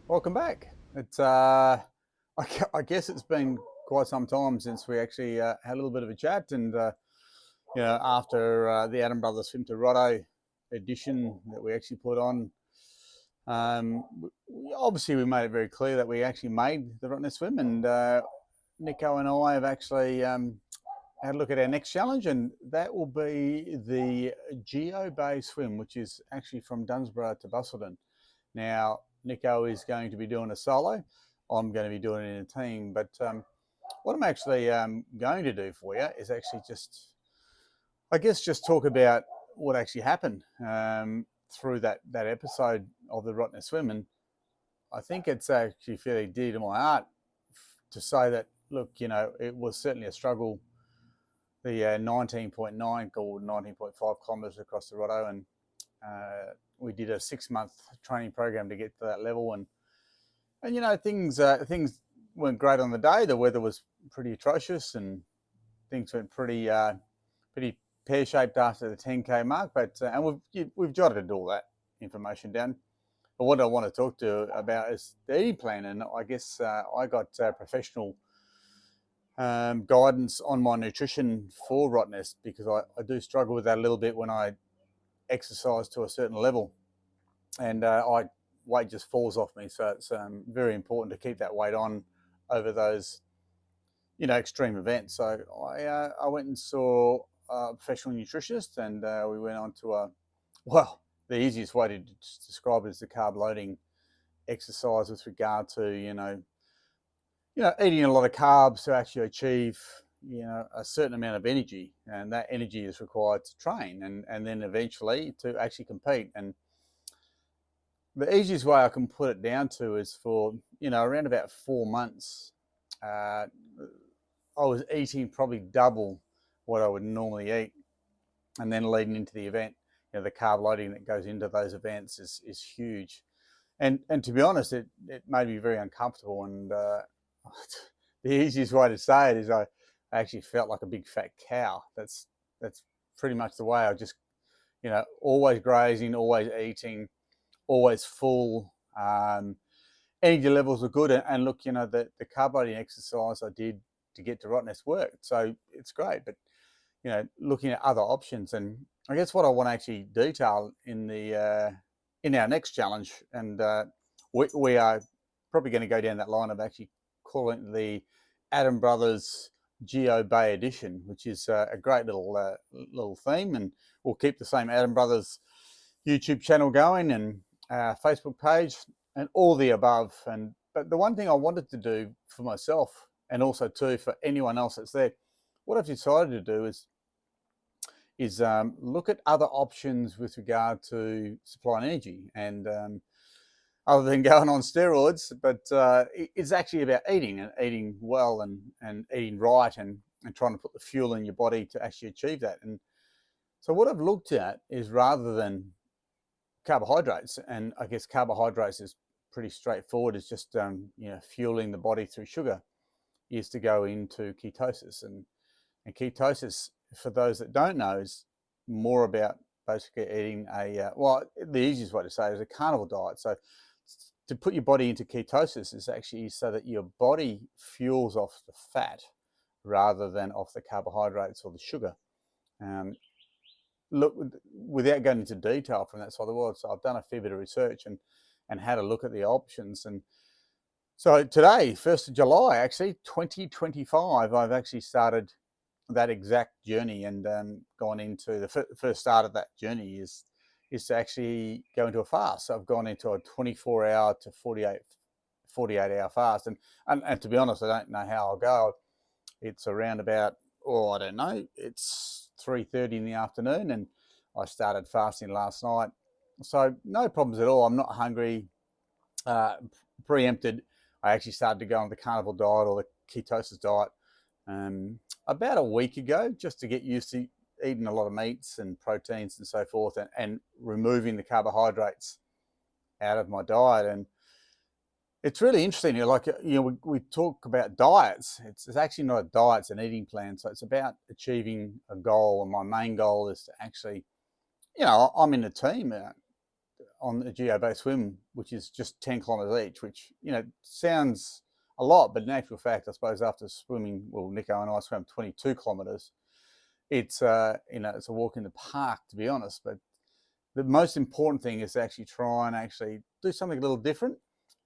Welcome back. I guess it's been quite some time since we actually had a little bit of a chat, and after the Adam Brothers Swim to Roto edition that we actually put on, obviously we made it very clear that we actually made the Rottnest Swim, and Nico and I have actually had a look at our next challenge, and that will be the Geo Bay Swim, which is actually from Dunsborough to Busselton. Now, Nico is going to be doing a solo. I'm going to be doing it in a team. But what I'm actually going to do for you is actually just talk about what actually happened through that episode of the Rottnest Swim. And I think it's actually fairly dear to my heart to say that, look, it was certainly a struggle. The 19.9 or 19.5 kilometres across the Rotto, and we did a 6-month training program to get to that level, and things weren't great on the day. The weather was pretty atrocious, and things went pretty pear shaped after the 10k mark. But and we've jotted all that information down. But what I want to talk to you about is the eating plan, and I guess I got professional guidance on my nutrition for Rottnest, because I do struggle with that a little bit when I exercise to a certain level, and weight just falls off me. So it's very important to keep that weight on over those extreme events. So I went and saw a professional nutritionist, and we went on to the easiest way to describe it is the carb loading exercise with regard to eating a lot of carbs to actually achieve a certain amount of energy, and that energy is required to train and then eventually to actually compete. And the easiest way I can put it down to is for around about 4 months, I was eating probably double what I would normally eat, and then leading into the event, the carb loading that goes into those events is huge. And to be honest, it made me very uncomfortable. And the easiest way to say it is I actually felt like a big fat cow. That's pretty much the way. I just, always grazing, always eating, always full. Energy levels were good, and look, the carb loading exercise I did to get to Rottnest worked, so it's great. But looking at other options, and I guess what I want to actually detail in the in our next challenge, and we are probably going to go down that line of actually calling the Adam Brothers Geo Bay Edition, which is a great little theme, and we'll keep the same Adam Brothers YouTube channel going, and Facebook page, and all the above. But the one thing I wanted to do for myself, and also too for anyone else that's there, what I've decided to do is look at other options with regard to supplying energy, and other than going on steroids. But it's actually about eating, and eating well, and eating right, and trying to put the fuel in your body to actually achieve that. And so what I've looked at is, rather than carbohydrates, and I guess carbohydrates is pretty straightforward, it's just fueling the body through sugar, is to go into ketosis. And ketosis, for those that don't know, is more about basically eating the easiest way to say it is a carnivore diet. So to put your body into ketosis is actually so that your body fuels off the fat rather than off the carbohydrates or the sugar. Look, without going into detail from that side of the world, so I've done a fair bit of research and had a look at the options. And so today, 1st of July, actually, 2025, I've actually started that exact journey, and gone into the first start of that journey is to actually go into a fast. So I've gone into a 24-hour to 48-hour fast, and to be honest, I don't know how I'll go. It's around about, I don't know, it's 3:30 in the afternoon, and I started fasting last night, so no problems at all. I'm not hungry. Preempted, I actually started to go on the carnivore diet, or the ketosis diet, about a week ago, just to get used to eating a lot of meats and proteins and so forth, and removing the carbohydrates out of my diet. And it's really interesting. We talk about diets. It's actually not a diet, it's an eating plan. So it's about achieving a goal, and my main goal is to actually, I'm in a team. on the Geo Bay swim, which is just 10 kilometres each, which, you know, sounds a lot, but in actual fact, I suppose after swimming, well, Nico and I swam 22 kilometres. It's you know, it's a walk in the park, to be honest. But the most important thing is to actually try and actually do something a little different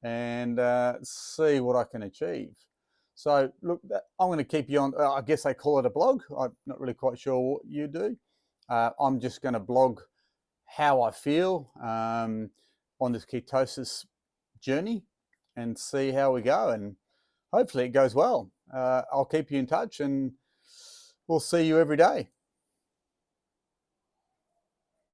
and see what I can achieve. So look, I'm going to keep you on. I guess they call it a blog. I'm not really quite sure what you do. I'm just going to blog how I feel on this ketosis journey and see how we go. And hopefully it goes well. I'll keep you in touch and we'll see you every day.